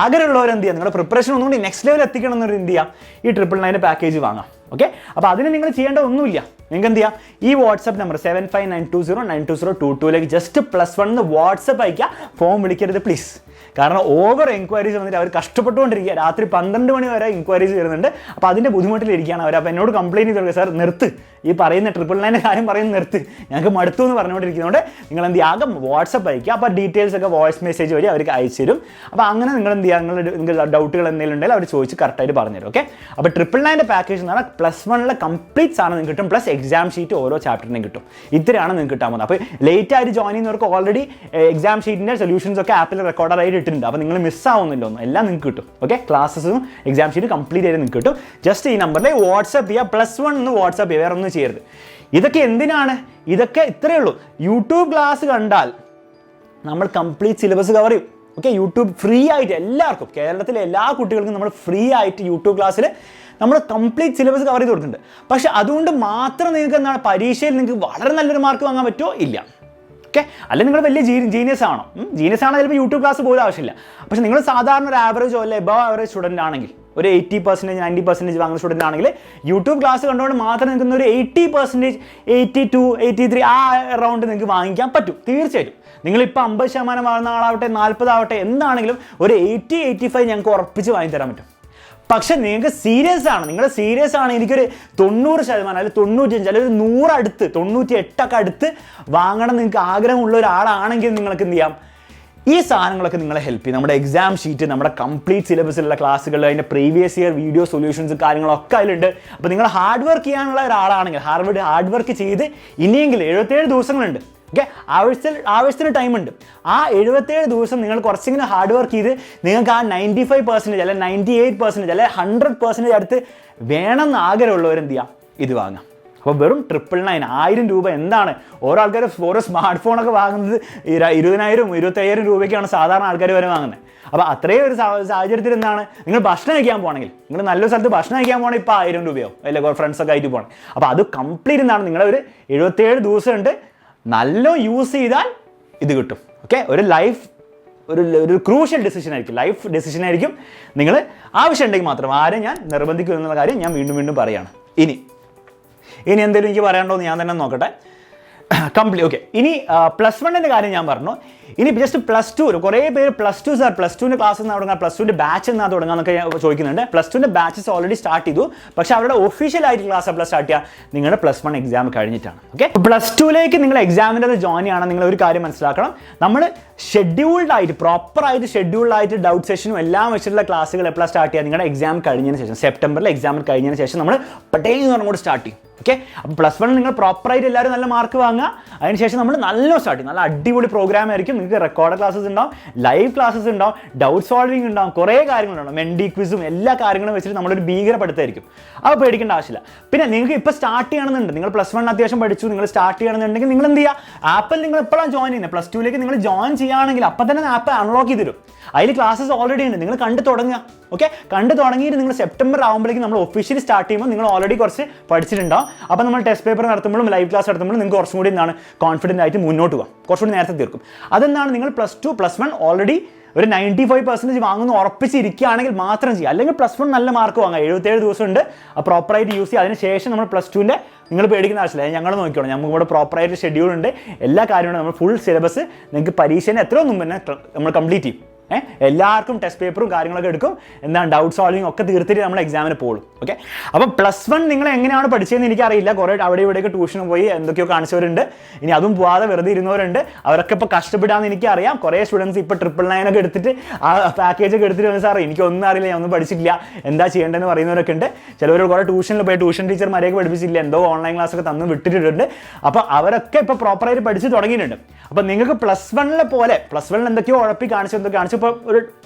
ആഗ്രഹമുള്ളവർ എന്ത് ചെയ്യുക, നിങ്ങളുടെ പ്രിപ്പറേഷൻ ഒന്നുകൂടി നെക്സ്റ്റ് ലെവൽ എത്തിക്കണം എന്നൊരു എന്ത് ചെയ്യാം, ഈ 999 പാക്കേജ് വാങ്ങാം. ഓക്കെ, അപ്പോൾ അതിന് നിങ്ങൾ ചെയ്യേണ്ട ഒന്നുമില്ല. നിങ്ങൾക്ക് എന്ത് ചെയ്യാം, ഈ വാട്സപ്പ് നമ്പർ 7592092022 ജസ്റ്റ് +1 വാട്സപ്പ് അയക്കുക, ഫോം വിളിക്കരുത് പ്ലീസ്. കാരണം ഓവർ എൻക്വയറീസ് വന്നിട്ട് അവർ കഷ്ടപ്പെട്ടുകൊണ്ടിരിക്കുക, രാത്രി 12 മണി വരെ എൻക്വയറീസ് വരുന്നുണ്ട്. അപ്പോൾ അതിൻ്റെ ബുദ്ധിമുട്ടിലിരിക്കുകയാണ് അവർ. അപ്പോൾ എന്നോട് കംപ്ലയിൻറ്റ് ചെയ്തു, സാർ നിർത്ത്, ഈ പറയുന്ന 999 കാര്യം പറയുന്നത് നിർത്ത്, ഞങ്ങൾക്ക് മടുത്തു എന്ന് പറഞ്ഞുകൊണ്ടിരിക്കുന്നതുകൊണ്ട് നിങ്ങൾ എന്ത് ചെയ്യുക, ആകെ വാട്സപ്പ് അയക്കുക. അപ്പോൾ ഡീറ്റെയിൽസ് ഒക്കെ വോയിസ് മെസ്സേജ് വഴി അവർക്ക് അയച്ചു തരും. അപ്പോൾ അങ്ങനെ നിങ്ങൾ എന്ത് ചെയ്യുക, നിങ്ങൾക്ക് ഡൗട്ടുകൾ എന്തെങ്കിലും ഉണ്ടെങ്കിൽ അവർ ചോദിച്ച് കറക്റ്റായിട്ട് പറഞ്ഞുതരും. ഓക്കെ, അപ്പോൾ 999 പാക്കേജ് എന്ന് പറഞ്ഞാൽ +1 കംപ്ലീറ്റ് സാധനം നിങ്ങൾക്ക് കിട്ടും, പ്ലസ് എക്സാം ഷീറ്റ് ഓരോ ചാപ്റ്ററിനും കിട്ടും. ഇത്രയാണ് നിങ്ങൾക്ക് കിട്ടാൻ പോകുന്നത്. അപ്പോൾ ലേറ്റ് ആയിട്ട് ജോയിൻ ചെയ്യുന്നവർക്ക് ഓൾറെഡി എക്സാം ഷീറ്റിൻ്റെ സൊല്യൂഷൻസ് ഒക്കെ ആപ്പിൽ റെക്കോർഡറായിട്ട് ഇട്ടിട്ടുണ്ട്. അപ്പോൾ നിങ്ങൾ മിസ്സാവുന്നില്ല ഒന്നും, എല്ലാം നിങ്ങൾക്ക് കിട്ടും. ഓക്കെ, ക്ലാസ്സസും എക്സാം ഷീറ്റ് കംപ്ലീറ്റ് ആയിട്ട് നിങ്ങൾക്ക് കിട്ടും. ജസ്റ്റ് ഈ നമ്പറിൽ വാട്സപ്പ് ചെയ്യുക, +1 എന്ന് വാട്സപ്പ് ചെയ്യുക, വേറെ ഒന്നും ചെയ്യരുത്. ഇതൊക്കെ എന്തിനാണ്, ഇതൊക്കെ ഇത്രയേ ഉള്ളൂ. യൂട്യൂബ് ക്ലാസ് കണ്ടാൽ നമ്മൾ കംപ്ലീറ്റ് സിലബസ് കവർ ചെയ്യും. ഓക്കെ, യൂട്യൂബ് ഫ്രീ ആയിട്ട് എല്ലാവർക്കും, കേരളത്തിലെ എല്ലാ കുട്ടികൾക്കും നമ്മൾ ഫ്രീ ആയിട്ട് യൂട്യൂബ് ക്ലാസ്സിൽ നമ്മൾ കംപ്ലീറ്റ് സിലബസ് കവർ ചെയ്ത് കൊടുക്കുന്നുണ്ട്. പക്ഷെ അതുകൊണ്ട് മാത്രം നിങ്ങൾക്ക് എന്താണ് പരീക്ഷയിൽ നിങ്ങൾക്ക് വളരെ നല്ലൊരു മാർക്ക് വാങ്ങാൻ പറ്റുമോ? ഇല്ല. ഓക്കെ, അല്ലെങ്കിൽ നിങ്ങൾ വലിയ ജീനിയസ് ആണോ? ജീനിയസ് ആണെങ്കിൽ ചിലപ്പോൾ യൂട്യൂബ് ക്ലാസ് പോലും ആവശ്യമില്ല. പക്ഷേ നിങ്ങൾ സാധാരണ ഒരു ആവറേജോ അല്ലെ എബവ് ആവറേജ് സ്റ്റുഡൻ്റ് ആണെങ്കിൽ ഒരു 80%, 90% വാങ്ങുന്ന സ്റ്റുഡൻ്റ് ആണെങ്കിൽ യൂട്യൂബ് ക്ലാസ് കണ്ടുകൊണ്ട് മാത്രം നിങ്ങൾക്ക് ഒരു 80%, 82, 83 ആ അറൗണ്ട് നിങ്ങൾക്ക് വാങ്ങിക്കാൻ പറ്റും തീർച്ചയായിട്ടും. നിങ്ങളിപ്പോൾ 50% വാങ്ങുന്ന ആളാവട്ടെ, 40 ആവട്ടെ, എന്താണെങ്കിലും ഒരു 80, 85 ഞങ്ങൾക്ക് ഉറപ്പിച്ച് വാങ്ങിത്തരാൻ പറ്റും. പക്ഷെ നിങ്ങൾക്ക് സീരിയസ് ആണ്, നിങ്ങൾ സീരിയസ് ആണ്, എനിക്കൊരു 90% അല്ലെങ്കിൽ 95 അല്ലെങ്കിൽ 100 അടുത്ത് 98 അടുത്ത് വാങ്ങണം നിങ്ങൾക്ക് ആഗ്രഹമുള്ള ഒരാളാണെങ്കിൽ നിങ്ങൾക്ക് എന്ത് ചെയ്യാം, ഈ സാധനങ്ങളൊക്കെ നിങ്ങളെ ഹെൽപ്പ് ചെയ്യും. നമ്മുടെ എക്സാം ഷീറ്റ്, നമ്മുടെ കംപ്ലീറ്റ് സിലബസിലുള്ള ക്ലാസ്സുകൾ, അതിൻ്റെ പ്രീവിയസ് ഇയർ വീഡിയോ സൊല്യൂഷൻസ് കാര്യങ്ങളൊക്കെ അതിലുണ്ട്. അപ്പോൾ നിങ്ങൾ ഹാർഡ് വർക്ക് ചെയ്യാനുള്ള ഒരാളാണെങ്കിൽ ഹാർഡ് വർക്ക് ചെയ്ത് ഇനിയെങ്കിലും 77 ദിവസങ്ങളുണ്ട്. ഓക്കെ, ആവശ്യത്തിന് ടൈമുണ്ട്. ആ 77 ദിവസം നിങ്ങൾ കുറച്ചെങ്കിലും ഹാർഡ് വർക്ക് ചെയ്ത് നിങ്ങൾക്ക് ആ 95% അല്ലെങ്കിൽ 98% അല്ലെങ്കിൽ 100% അടുത്ത് വേണമെന്ന് ആഗ്രഹമുള്ളവർ എന്ത് ചെയ്യാം, ഇത് വാങ്ങാം. അപ്പോൾ വെറും 999, 1000 രൂപ. എന്താണ് ഓരോ ആൾക്കാർ ഓരോ സ്മാർട്ട് ഫോണൊക്കെ വാങ്ങുന്നത് 20,000, 25,000 രൂപയ്ക്കാണ് സാധാരണ ആൾക്കാർ വരെ വാങ്ങുന്നത്. അപ്പോൾ അത്രയും ഒരു സാഹചര്യത്തിൽ എന്താണ്, നിങ്ങൾ ഭക്ഷണം കഴിക്കാൻ പോകണമെങ്കിൽ, നിങ്ങൾ നല്ലൊരു സ്ഥലത്ത് ഭക്ഷണം കഴിക്കാൻ പോകണമെങ്കിൽ ഇപ്പോൾ 1000 രൂപയോ അല്ലെങ്കിൽ ഫ്രണ്ട്സൊക്കെ ആയിട്ട് പോകണം. അപ്പോൾ അത് കംപ്ലീറ്റ് എന്താണ്, നിങ്ങളൊരു 77 ദിവസമുണ്ട്, നല്ല യൂസ് ചെയ്താൽ ഇത് കിട്ടും. ഓക്കെ, ഒരു ക്രൂഷ്യൽ ഡിസിഷൻ ആയിരിക്കും, ലൈഫ് ഡിസിഷൻ ആയിരിക്കും. നിങ്ങൾ ആവശ്യമുണ്ടെങ്കിൽ മാത്രം, ആരും ഞാൻ നിർബന്ധിക്കും എന്നുള്ള കാര്യം ഞാൻ വീണ്ടും പറയുകയാണ്. ഇനി എന്തെങ്കിലും എനിക്ക് പറയാനുണ്ടോ ഞാൻ തന്നെ നോക്കട്ടെ. Complete okay. ഇനി +1 കാര്യം ഞാൻ പറഞ്ഞു. ഇനി ജസ്റ്റ് +2 കുറേ പേര് +2 സാർ +2 ക്ലാസ് എന്നാ തുടങ്ങാം, +2 ബാച്ച് എന്നാ തുടങ്ങാന്നൊക്കെ ചോദിക്കുന്നുണ്ട്. +2 ബാച്ചസ് ഓൾറെഡി സ്റ്റാർട്ട് ചെയ്തു. പക്ഷേ അവരുടെ ഒഫീഷ്യൽ ആയിട്ട് ക്ലാസ് എപ്പോൾ സ്റ്റാർട്ട് ചെയ്യുക, നിങ്ങളുടെ +1 എക്സാം കഴിഞ്ഞിട്ടാണ്. ഓക്കെ, +2ലേക്ക് നിങ്ങൾ എക്സാമിൻ്റെ ജോയിൻ ചെയ്യണം. നിങ്ങൾ ഒരു കാര്യം മനസ്സിലാക്കണം, നമ്മൾ ഷെഡ്യൂൾഡ് ആയിട്ട് ഡൗട്ട് സെഷനും എല്ലാം വെച്ചിട്ടുള്ള ക്ലാസ്സുകൾ എപ്പോഴാണ് സ്റ്റാർട്ട് ചെയ്യുക, നിങ്ങളുടെ എക്സാം കഴിഞ്ഞതിന് ശേഷം, സെപ്റ്റംബറിൽ എക്സാം കഴിഞ്ഞതിന് ശേഷം നമ്മൾ പെട്ടെന്ന് അങ്ങോട്ട് സ്റ്റാർട്ട് ചെയ്യും. ഓക്കെ, അപ്പോൾ +1 നിങ്ങൾ പ്രോപ്പറായിട്ട് എല്ലാവരും നല്ല മാർക്ക് വാങ്ങുക. അതിനുശേഷം നമ്മൾ നല്ല സ്റ്റാർട്ട് ചെയ്യും. നല്ല അടിപൊളി പ്രോഗ്രാം ആയിരിക്കും. നിങ്ങൾക്ക് റെക്കോർഡ് ക്ലാസ്സസ് ഉണ്ടാവും, ലൈവ് ക്ലാസ്സസ് ഉണ്ടാവും, ഡൗട്ട് സോൾവിങ് ഉണ്ടാവും, കുറേ കാര്യങ്ങളുണ്ടാവും, മെൻഡി ക്വിസും എല്ലാ കാര്യങ്ങളും വെച്ചിട്ട് നമ്മളൊരു ഭീകരപ്പെടുത്തായിരിക്കും. അത് പേടിക്കേണ്ട ആവശ്യമില്ല. പിന്നെ നിങ്ങൾക്ക് ഇപ്പോൾ സ്റ്റാർട്ട് ചെയ്യണമെന്നുണ്ട്, നിങ്ങൾ +1 അത്യാവശ്യം പഠിച്ചു, നിങ്ങൾ സ്റ്റാർട്ട് ചെയ്യണമെന്നുണ്ടെങ്കിൽ നിങ്ങൾ എന്ത് ചെയ്യുക, ആപ്പിൽ നിങ്ങൾ എപ്പോഴാണ് ജോയിൻ ചെയ്യുന്നത്, +2ലേക്ക് നിങ്ങൾ ജോയിൻ ചെയ്യുകയാണെങ്കിൽ അപ്പം തന്നെ ആപ്പ് അൺലോക്ക് ചെയ്ത് തരും. അതിൽ ക്ലാസ്സസ് ഓൾറെഡി ഉണ്ട്, നിങ്ങൾ കണ്ടു തുടങ്ങുക. ഓക്കെ, കണ്ടു തുടങ്ങിയിട്ട് നിങ്ങൾ സെപ്റ്റംബർ ആകുമ്പോഴേക്കും നമ്മൾ ഒഫീഷ്യലി സ്റ്റാർട്ട് ചെയ്യുമ്പോൾ നിങ്ങൾ ഓൾറെഡി കുറച്ച് പഠിച്ചിട്ടുണ്ടാവും. അപ്പോൾ നമ്മൾ ടെസ്റ്റ് പേപ്പർ നടത്തുമ്പോഴും ലൈവ് ക്ലാസ് നടത്തുമ്പോഴും നിങ്ങൾക്ക് കുറച്ചും കൂടി എന്താണ് കോൺഫിഡൻ്റ് ആയിട്ട് മുന്നോട്ട് പോകാം, കുറച്ചുകൂടി നേരത്തെ തീർക്കും. അതെന്താണ്, നിങ്ങൾ +2 +1 ഓൾറെഡി ഒരു 95% വാങ്ങുന്ന ഉറപ്പിച്ചിരിക്കുകയാണെങ്കിൽ മാത്രം ചെയ്യുക. അല്ലെങ്കിൽ +1 നല്ല മാർക്ക് വാങ്ങുക. 77 ദിവസം ഉണ്ട്, പ്രോപ്പറായിട്ട് യൂസ് ചെയ്യുക. അതിനുശേഷം നമ്മൾ +2ൻ്റെ നിങ്ങൾ പേടിക്കുന്ന ആവശ്യമില്ല, ഞങ്ങൾ നോക്കിക്കോളാം. നമുക്ക് ഇവിടെ പ്രോപ്പറായിട്ട് ഷെഡ്യൂൾ ഉണ്ട്, എല്ലാ കാര്യങ്ങളും നമ്മൾ ഫുൾ സിലബസ് നിങ്ങൾക്ക് പരീക്ഷേനെ എത്രയോ മുമ്പ് തന്നെ നമ്മൾ കംപ്ലീറ്റ് ചെയ്യും. എല്ലാവർക്കും ടെസ്റ്റ് പേപ്പറും കാര്യങ്ങളൊക്കെ എടുക്കും, എന്താണ് ഡൗട്ട് സോൾവിങ് ഒക്കെ തീർത്തിട്ട് നമ്മൾ എക്സാമിന് പോകും. ഓക്കെ, അപ്പോൾ +1 നിങ്ങൾ എങ്ങനെയാണ് പഠിച്ചതെന്ന് എനിക്കറിയില്ല. കുറേ അവിടെ ഇവിടെയൊക്കെ ട്യൂഷന് പോയി എന്തൊക്കെയോ കാണിച്ചവരുണ്ട്, ഇനി അതും പോകാതെ വെറുതെ ഇരുന്നവരുണ്ട്. അവരൊക്കെ ഇപ്പോൾ കഷ്ടപ്പെടാമെന്ന് എനിക്കറിയാം. കുറേ സ്റ്റുഡൻസ് ഇപ്പോൾ 999 ഒക്കെ എടുത്തിട്ട് ആ പാക്കേജ് ഒക്കെ എടുത്തിട്ട് വന്ന് സാറേ എനിക്കൊന്നും അറിയില്ല, ഞാൻ ഒന്നും പഠിച്ചിട്ടില്ല, എന്താ ചെയ്യേണ്ടതെന്ന് പറയുന്നവരൊക്കെ ഉണ്ട്. ചിലവർ കുറേ ട്യൂഷനിൽ പോയി ട്യൂഷൻ ടീച്ചർമാരെയൊക്കെ പഠിപ്പിച്ചില്ല, എന്തോ ഓൺലൈൻ ക്ലാസ്സൊക്കെ തന്നു വിട്ടിട്ടുണ്ട്. അപ്പോൾ അവരൊക്കെ ഇപ്പോൾ പ്രോപ്പറായിട്ട് പഠിച്ച് തുടങ്ങിയിട്ടുണ്ട്. അപ്പോൾ നിങ്ങൾക്ക് +1 പോലെ +1 എന്തൊക്കെയോ ഉഴപ്പി കാണിച്ചു ഇപ്പോൾ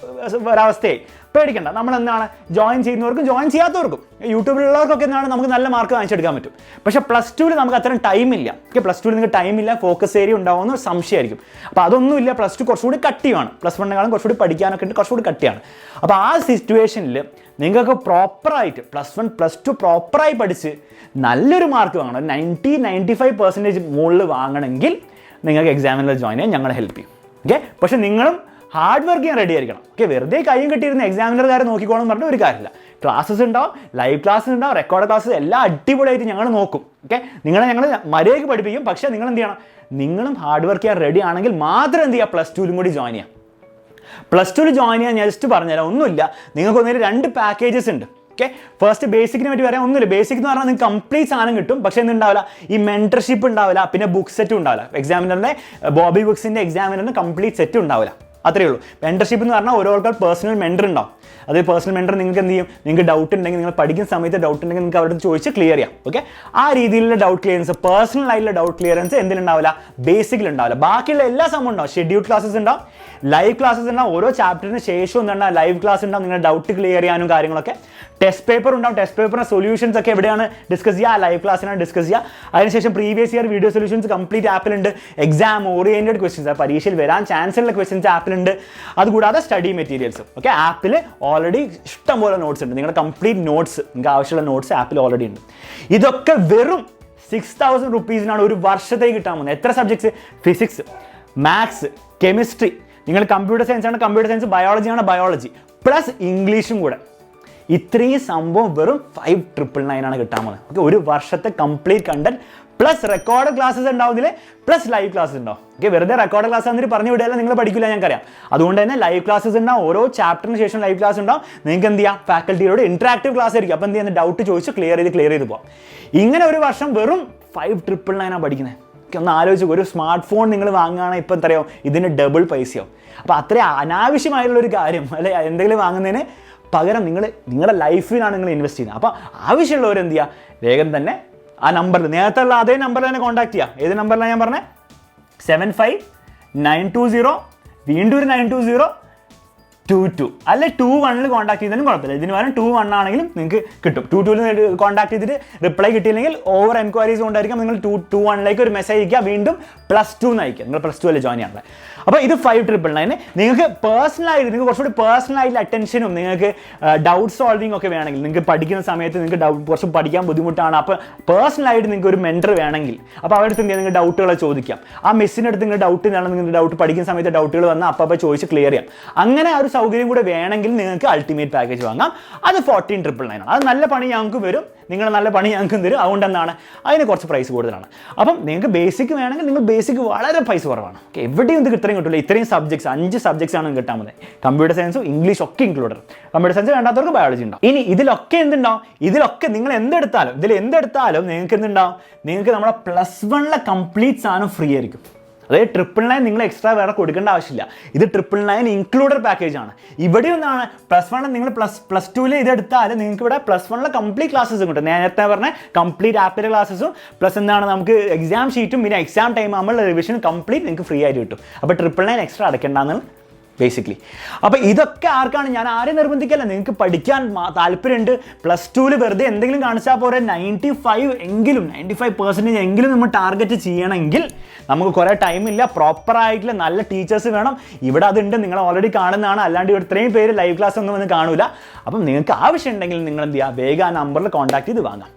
ഒരവസ്ഥയായി. പേടിക്കണ്ട, നമ്മൾ എന്താണ് ജോയിൻ ചെയ്യുന്നവർക്കും ജോയിൻ ചെയ്യാത്തവർക്കും യൂട്യൂബിലുള്ളവർക്കൊക്കെ എന്താണ് നമുക്ക് നല്ല മാർക്ക് വാങ്ങിച്ചെടുക്കാൻ പറ്റും. പക്ഷേ +2 നമുക്ക് അത്രയും ടൈമില്ല. ഓക്കെ, +2 നിങ്ങൾക്ക് ടൈമില്ല, ഫോക്കസ് ഏരിയ ഉണ്ടാവുമെന്ന് സംശയമായിരിക്കും. അപ്പോൾ അതൊന്നുമില്ല, +2 കുറച്ചുകൂടി കട്ടിയാണ്, +1 കുറച്ചുകൂടി പഠിക്കാനൊക്കെ ഉണ്ട്, കുറച്ചുകൂടി കട്ടിയാണ്. അപ്പോൾ ആ സിറ്റുവേഷനിൽ നിങ്ങൾക്ക് പ്രോപ്പറായിട്ട് +1 +2 പ്രോപ്പറായി പഠിച്ച് നല്ലൊരു മാർക്ക് വാങ്ങണം, 90-95% മുകളിൽ വാങ്ങണമെങ്കിൽ നിങ്ങൾക്ക് എക്സാമിനിൽ ജോയിൻ ചെയ്യാൻ ഞങ്ങളെ ഹെൽപ്പ് ചെയ്യും. ഓക്കെ, പക്ഷേ നിങ്ങളും ഹാർഡ് വർക്ക് ചെയ്യാൻ റെഡി ആയിരിക്കണം. ഓക്കെ, വെറുതെ കയ്യും കെട്ടിയിരുന്ന എക്സാമിനർകാരെ നോക്കിക്കോണം പറഞ്ഞ ഒരു കാര്യമില്ല. ക്ലാസ്സസ് ഉണ്ടാവും, ലൈവ് ക്ലാസ്സസ് ഉണ്ടാവും, റെക്കോർഡ് ക്ലാസ്സസ് എല്ലാം അടിപൊളിയായിട്ട് ഞങ്ങൾ നോക്കും. ഓക്കെ, ഞങ്ങൾ മര്യാദയ്ക്ക് പഠിപ്പിക്കും. പക്ഷേ നിങ്ങൾ എന്ത് ചെയ്യണം, നിങ്ങളും ഹാർഡ് വർക്ക് ചെയ്യാൻ റെഡി ആണെങ്കിൽ മാത്രം എന്ത് ചെയ്യുക, +2ലും കൂടി ജോയിൻ ചെയ്യാം. +2 ജോയിൻ ചെയ്യാൻ ഞാൻ ജസ്റ്റ് പറഞ്ഞുതരാം, ഒന്നുമില്ല, നിങ്ങൾക്ക് ഒന്നിൽ 2 പാക്കേജസ് ഉണ്ട്. ഓക്കെ, ഫസ്റ്റ് ബേസിക്കിനെ പറ്റി പറയാൻ ഒന്നുമില്ല. ബേസിക് എന്ന് പറഞ്ഞാൽ നിങ്ങൾക്ക് കംപ്ലീറ്റ് സാധനം കിട്ടും. പക്ഷേ എന്തുണ്ടാവില്ല, ഈ മെൻറ്റർഷിപ്പ് ഉണ്ടാവില്ല, പിന്നെ ബുക്ക് സെറ്റും ഉണ്ടാവില്ല. എക്സാമിനറിൻ്റെ ബോബി ബുക്സിൻ്റെ എക്സാമിനറിന് കംപ്ലീറ്റ് സെറ്റും ഉണ്ടാവില്ല. അത്രയേ ഉള്ളൂ. മെൻറ്റർഷിപ്പ് എന്ന് പറഞ്ഞാൽ ഓരോരുത്തർ പേഴ്സണൽ മെൻറ്റർ ഉണ്ടാവും. അത് പേഴ്സണൽ മെൻറ്റർ നിങ്ങൾക്ക് എന്ത് ചെയ്യും, നിങ്ങൾക്ക് ഡൗട്ട് ഉണ്ടെങ്കിൽ, നിങ്ങൾ പഠിക്കുന്ന സമയത്ത് ഡൗട്ട് ഉണ്ടെങ്കിൽ നിങ്ങൾക്ക് അവരുടെ ചോദിച്ച് ക്ലിയർ ചെയ്യാം. ഓക്കെ, ആ രീതിയിലുള്ള ഡൗട്ട് ക്ലിയറൻസ്, പേഴ്സണൽ ആയിട്ടുള്ള ഡൗട്ട് ക്ലിയറൻസ് എന്തിലുണ്ടാവില്ല, ബേസിക്കിലുണ്ടാവില്ല. ബാക്കിയുള്ള എല്ലാ സംഭവം ഉണ്ടാവും. ഷെഡ്യൂൾ ക്ലാസ്സസ് ഉണ്ടാവും, ലൈവ് ക്ലാസ്സസ് ഉണ്ടാവും, ഓരോ ചാപ്റ്ററിന് ശേഷം എന്താണ് ലൈവ് ക്ലാസ് ഉണ്ടാവും, നിങ്ങളുടെ ഡൗട്ട് ക്ലിയർ ചെയ്യാനും കാര്യങ്ങളൊക്കെ. ടെസ്റ്റ് പേപ്പർ ഉണ്ടാവും, ടെസ്റ്റ് പേപ്പറിൻ്റെ സൊല്യൂഷൻസ് ഒക്കെ എവിടെയാണ് ഡിസ്കസ് ചെയ്യുക, ലൈവ് ക്ലാസ്സിനാണ് ഡിസ്കസ് ചെയ്യുക. അതിനുശേഷം previous year video solutions complete ആപ്പിലുണ്ട്. എക്സാം ഓറിയൻറ്റഡ് ക്വസ്റ്റ്യൻസ്, പരീക്ഷയിൽ വരാൻ ചാൻസ് ഉള്ള ക്വസ്റ്റ്യൻസ് ആപ്പിലുണ്ട്. അതുകൂടാതെ സ്റ്റഡി മെറ്റീരിയൽസും. ഓക്കെ, ആപ്പിൽ ഓൾറെഡി ഇഷ്ടംപോലെ നോട്ട്സ് ഉണ്ട്. നിങ്ങളുടെ കംപ്ലീറ്റ് നോട്ട്സ്, നിങ്ങൾക്ക് ആവശ്യമുള്ള നോട്ട്സ് ആപ്പിൽ ഓൾറെഡി ഉണ്ട്. ഇതൊക്കെ വെറും 6000 റുപ്പീസിനാണ് ഒരു വർഷത്തേക്ക് കിട്ടാൻ പോകുന്നത്. എത്ര സബ്ജക്ട്സ്, ഫിസിക്സ്, മാത്സ്, കെമിസ്ട്രി, നിങ്ങൾ കമ്പ്യൂട്ടർ സയൻസ് ആണ് കമ്പ്യൂട്ടർ സയൻസ്, ബയോളജി ആണ് ബയോളജി, പ്ലസ് ഇംഗ്ലീഷും കൂടെ. ഇത്രയും സംഭവം വെറും 5,999 ആണ് കിട്ടാൻ പോകുന്നത്. ഓക്കെ, ഒരു വർഷത്തെ complete content plus record classes ഉണ്ടാവുന്നില്ലേ, പ്ലസ് ലൈവ് ക്ലാസ്സസ് ഉണ്ടാവും. ഓക്കെ, വെറുതെ റെക്കോർഡ് ക്ലാസ് എന്നിട്ട് പറഞ്ഞു വിടുകയല്ല, നിങ്ങൾ പഠിക്കില്ല ഞങ്ങൾക്കറിയാം. അതുകൊണ്ട് തന്നെ ലൈവ് ക്ലാസ്സസ് ഉണ്ടാവും, ഓരോ ചാപ്റ്ററിന് ശേഷം ലൈവ് ക്ലാസ് ഉണ്ടാവും. നിങ്ങൾക്ക് എന്ത് ചെയ്യാം, ഫാക്കൽറ്റിയോട് ഇന്ററാക്റ്റീവ് ക്ലാസ് ആയിരിക്കും. അപ്പോൾ എന്ത് ചെയ്യുന്നത്, ഡൗട്ട് ചോദിച്ച് ക്ലിയർ ചെയ്ത് പോകാം. ഇങ്ങനെ ഒരു വർഷം വെറും 5,999 ആണ് പഠിക്കുന്നത്. ഒന്ന് ആലോചിച്ച്, ഒരു സ്മാർട്ട് ഫോൺ നിങ്ങൾ വാങ്ങുകയാണെങ്കിൽ ഇപ്പം എത്രയോ, ഇതിന് ഡബിൾ പൈസയാവും. അപ്പോൾ അത്രയും അനാവശ്യമായുള്ളൊരു കാര്യം അല്ലെ, എന്തെങ്കിലും വാങ്ങുന്നതിന് പകരം നിങ്ങളുടെ ലൈഫിലാണ് നിങ്ങൾ ഇൻവെസ്റ്റ് ചെയ്യുന്നത്. അപ്പോൾ ആവശ്യമുള്ളവർ എന്ത് ചെയ്യുക, വേഗം തന്നെ ആ നമ്പറിൽ, നേരത്തെ ഉള്ള അതേ നമ്പറിൽ തന്നെ കോൺടാക്ട് ചെയ്യുക. ഏത് നമ്പറിലാണ് ഞാൻ പറഞ്ഞത്, 75,920, വീണ്ടും ഒരു 92022 അല്ലെ 21 കോൺടാക്ട് ചെയ്താലും കുഴപ്പമില്ല. ഇതിന് പകരം 21 ആണെങ്കിലും നിങ്ങൾക്ക് കിട്ടും. 22 കോൺടാക്ട് ചെയ്തിട്ട് റിപ്ലൈ കിട്ടിയില്ലെങ്കിൽ ഓവർ എൻക്വയറീസ് കൊണ്ടായിരിക്കും നിങ്ങൾ 21 ഒരു മെസ്സേജ് അയക്കുക, വീണ്ടും +2 അയക്കുക. നിങ്ങൾ +2 അല്ലേ ജോയിൻ ചെയ്യാനുള്ളത്. അപ്പോൾ ഇത് 5,999. നിങ്ങൾക്ക് പേഴ്സണലായിട്ട്, നിങ്ങൾക്ക് കുറച്ചുകൂടി പേഴ്സണലായിട്ടുള്ള അറ്റൻഷനും നിങ്ങൾക്ക് ഡൗട്ട് സോൾവിങ് ഒക്കെ വേണമെങ്കിൽ, നിങ്ങൾക്ക് പഠിക്കുന്ന സമയത്ത് നിങ്ങൾക്ക് കുറച്ച് പഠിക്കാൻ ബുദ്ധിമുട്ടാണ്, അപ്പോൾ പേഴ്സണലായിട്ട് നിങ്ങൾക്ക് ഒരു മെൻറ്റർ വേണമെങ്കിൽ, അപ്പോൾ അവരുടെ അടുത്ത് നിങ്ങൾക്ക് ഡൗട്ടുകൾ ചോദിക്കാം. ആ മിസ്സിൻ്റെ അടുത്ത് നിങ്ങൾ ഡൗട്ട് ഇതാണ്, നിങ്ങൾക്ക് ഡൗട്ട് പഠിക്കുന്ന സമയത്ത് ഡൗട്ടുകൾ വന്നാൽ അപ്പോൾ ചോദിച്ച് ക്ലിയർ ചെയ്യാം. അങ്ങനെ ആ ഒരു സൗകര്യം കൂടെ വേണമെങ്കിൽ നിങ്ങൾക്ക് അൾട്ടിമേറ്റ് പാക്കേജ് വാങ്ങാം. അത് 14,999 ആണ്. അത് നല്ല പണി ഞങ്ങൾക്ക് വരും, നിങ്ങൾ നല്ല പണി ഞങ്ങൾക്കും തരും. അതുകൊണ്ട് എന്താണ്, അതിന് കുറച്ച് പ്രൈസ് കൂടുതലാണ്. അപ്പം നിങ്ങൾക്ക് ബേസിക് വേണമെങ്കിൽ നിങ്ങൾ ബേസിക് വളരെ പൈസ കുറവാണ്. ഓക്കെ, എവിടെയും ഇത് ഇത്രയും കിട്ടില്ല. ഇത്രയും സബ്ജക്ട്സ് 5 സബ്ജക്ട്സ് ആണ് കിട്ടാൻ പോകുന്നത്. കമ്പ്യൂട്ടർ സയൻസും ഇംഗ്ലീഷ് ഒക്കെ ഇൻക്ലൂഡഡ്. കമ്പ്യൂട്ടർ സയൻസ് വേണ്ടാത്തവർക്ക് ബയോളജി ഉണ്ടാവും. ഇനി ഇതിലൊക്കെ എന്തുണ്ടാവും, ഇതിലൊക്കെ നിങ്ങൾ എന്തെടുത്താലും നിങ്ങൾക്ക് എന്തുണ്ടാവും, നിങ്ങൾക്ക് നമ്മുടെ +1 കംപ്ലീറ്റ് സാധനം ഫ്രീ ആയിരിക്കും. അതായത് 999 നിങ്ങൾ എക്സ്ട്രാ വേറെ കൊടുക്കേണ്ട ആവശ്യമില്ല. ഇത് 999 ഇൻക്ലൂഡഡ് പാക്കേജ് ആണ്. ഇവിടെ ഒന്നാണ് +1 നിങ്ങൾ +2 ഇതെടുത്താൽ നിങ്ങൾക്ക് ഇവിടെ +1 കംപ്ലീറ്റ് ക്ലാസ്സസും കിട്ടും. നേരത്തെ പറഞ്ഞ കംപ്ലീറ്റ് ആപ്പിലെ ക്ലാസ്സസും പ്ലസ് എന്താണ് നമുക്ക് എക്സാം ഷീറ്റും പിന്നെ എക്സാം ടൈം ആകുമ്പോൾ റിവിഷൻ കംപ്ലീറ്റ് നിങ്ങൾക്ക് ഫ്രീ ആയിട്ട് കിട്ടും. അപ്പോൾ 999 എക്സ്ട്രാ അടയ്ക്കേണ്ടെന്നാണ് ബേസിക്കലി. അപ്പോൾ ഇതൊക്കെ ആർക്കാണ്, ഞാൻ ആരെയും നിർബന്ധിക്കല്ല, നിങ്ങൾക്ക് പഠിക്കാൻ താല്പര്യമുണ്ട്, +2 വെറുതെ എന്തെങ്കിലും കാണിച്ചാൽ പോരെ, 95% എങ്കിലും നമ്മൾ ടാർഗറ്റ് ചെയ്യണമെങ്കിൽ നമുക്ക് കുറേ ടൈമില്ല, പ്രോപ്പറായിട്ടുള്ള നല്ല ടീച്ചേഴ്സ് വേണം. ഇവിടെ അതുണ്ട്, നിങ്ങൾ ഓൾറെഡി കാണുന്നതാണ്. അല്ലാണ്ട് ഇവിടെ ഇത്രയും പേര് ലൈവ് ക്ലാസ് ഒന്നും വന്ന് കാണൂല. അപ്പം നിങ്ങൾക്ക് ആവശ്യമുണ്ടെങ്കിൽ നിങ്ങൾ എന്ത് ചെയ്യുക, വേഗം ആ നമ്പറിൽ കോൺടാക്ട് ചെയ്ത് വാങ്ങാം.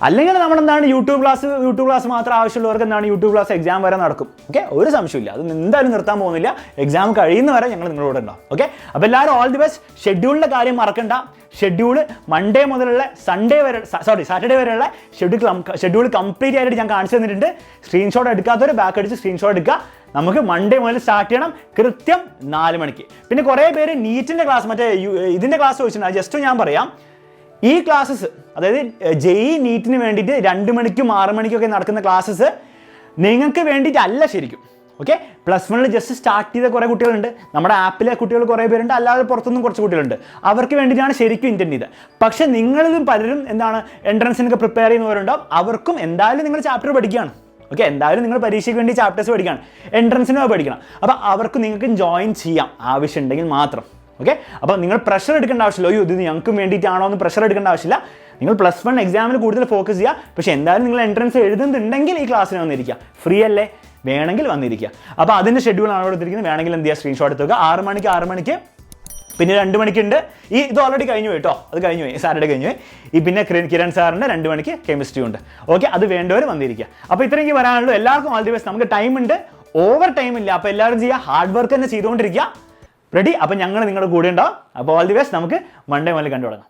അല്ലെങ്കിൽ നമ്മളെന്താണ് യൂട്യൂബ് ക്ലാസ് മാത്രം ആവശ്യമുള്ളവർക്ക് എന്താണ് യൂട്യൂബ് ക്ലാസ് എക്സാം വരെ നടക്കും. ഓക്കെ, ഒരു സംശയമില്ല, അത് എന്തായാലും നിർത്താൻ പോകുന്നില്ല. എക്സാം കഴിയുന്നവരെ ഞങ്ങൾ നിങ്ങളോട് ഉണ്ടാവും. ഓക്കെ, അപ്പോൾ എല്ലാവരും ഓൾ ദി ബെസ്റ്റ്. ഷെഡ്യൂളിൻ്റെ കാര്യം മറക്കണ്ട. ഷെഡ്യൂൾ മൺഡേ മുതലുള്ള സാറ്റർഡേ വരെയുള്ള ഷെഡ്യൂൾ കംപ്ലീറ്റ് ആയിട്ട് ഞാൻ കാണിച്ചു തന്നിട്ടുണ്ട്. സ്ക്രീൻഷോട്ട് എടുക്കാത്തവർ ബാക്ക് അടിച്ച് സ്ക്രീൻഷോട്ട് എടുക്കുക. നമുക്ക് മൺഡേ മുതൽ സ്റ്റാർട്ട് ചെയ്യണം, കൃത്യം 4 മണിക്ക്. പിന്നെ കുറേ പേര് നീറ്റിൻ്റെ ക്ലാസ്, മറ്റേ ഇതിൻ്റെ ക്ലാസ് ചോദിച്ചിട്ടുണ്ട്. ജസ്റ്റ് ഞാൻ പറയാം, ഈ ക്ലാസ്സസ്, അതായത് JEE നീറ്റിന് വേണ്ടിയിട്ട് 2 മണിക്കും 6 മണിക്കൊക്കെ നടക്കുന്ന ക്ലാസ്സസ് നിങ്ങൾക്ക് വേണ്ടിയിട്ടല്ല ശരിക്കും. ഓക്കെ, +1 ജസ്റ്റ് സ്റ്റാർട്ട് ചെയ്ത കുറേ കുട്ടികളുണ്ട്, നമ്മുടെ ആപ്പിലെ കുട്ടികൾ കുറേ പേരുണ്ട്, അല്ലാതെ പുറത്തുനിന്നും കുറച്ച് കുട്ടികളുണ്ട്. അവർക്ക് വേണ്ടിയിട്ടാണ് ശരിക്കും ഇൻറ്റൻറ്റ് ചെയ്തത്. പക്ഷേ നിങ്ങളിലും പലരും എന്താണ് എൻട്രൻസിനൊക്കെ പ്രിപ്പയർ ചെയ്യുന്നവരുണ്ടാവും. അവർക്കും എന്തായാലും നിങ്ങൾ ചാപ്റ്റർ പഠിക്കുകയാണ്. ഓക്കെ, എന്തായാലും നിങ്ങൾ പരീക്ഷയ്ക്ക് വേണ്ടി ചാപ്റ്റേഴ്സ് പഠിക്കുകയാണ്, എൻട്രൻസിന് പഠിക്കണം. അപ്പോൾ അവർക്ക് നിങ്ങൾക്ക് ജോയിൻ ചെയ്യാം ആവശ്യമുണ്ടെങ്കിൽ മാത്രം. ഓക്കെ, അപ്പോൾ നിങ്ങൾ പ്രഷർ എടുക്കേണ്ട ആവശ്യമില്ല. ഇത് ഞങ്ങൾക്ക് വേണ്ടിയിട്ടാണോ എന്ന് പ്രഷർ എടുക്കേണ്ട ആവശ്യമില്ല. നിങ്ങൾ +1 എക്സാമിൽ കൂടുതൽ ഫോക്കസ് ചെയ്യുക. പക്ഷേ എന്തായാലും നിങ്ങൾ എൻട്രൻസ് എഴുതുന്നുണ്ടെങ്കിൽ ഈ ക്ലാസ്സിന് വന്നിരിക്കുക, ഫ്രീ അല്ലേ, വേണമെങ്കിൽ വന്നിരിക്കുക. അപ്പോൾ അതിൻ്റെ ഷെഡ്യൂളാണ് അവിടെ എടുത്തിരിക്കുന്നത്. വേണമെങ്കിൽ എന്ത് ചെയ്യുക, സ്ക്രീൻഷോട്ട് എടുത്തുക. 6 മണിക്ക് പിന്നെ 2 മണിക്കുണ്ട്. ഇത് ഓൾറെഡി കഴിഞ്ഞു പോയി കേട്ടോ, അത് കഴിഞ്ഞു പോയി, സാറ്റർഡേ കഴിഞ്ഞു പോയി. പിന്നെ കിരൺ സാറിൻ്റെ 2 മണിക്ക് കെമിസ്ട്രി ഉണ്ട്. ഓക്കെ, അത് വേണ്ടവർ വന്നിരിക്കുക. അപ്പോൾ ഇത്രയ്ക്ക് വരാനുള്ളൂ. എല്ലാവർക്കും ഓൾ ദി ബെസ്റ്റ്. നമുക്ക് ടൈം ഉണ്ട്, ഓവർ ടൈം ഇല്ല. അപ്പോൾ എല്ലാവരും ചെയ്യുക, ഹാർഡ് വർക്ക് തന്നെ ചെയ്തുകൊണ്ടിരിക്കുക. റെഡി? അപ്പോൾ ഞങ്ങൾ നിങ്ങളുടെ കൂടെ ഉണ്ടാവും. അപ്പോൾ ഓൾ ദി ബെസ്റ്റ്. നമുക്ക് മൺഡേ മുതൽ കണ്ടു തുടങ്ങാം.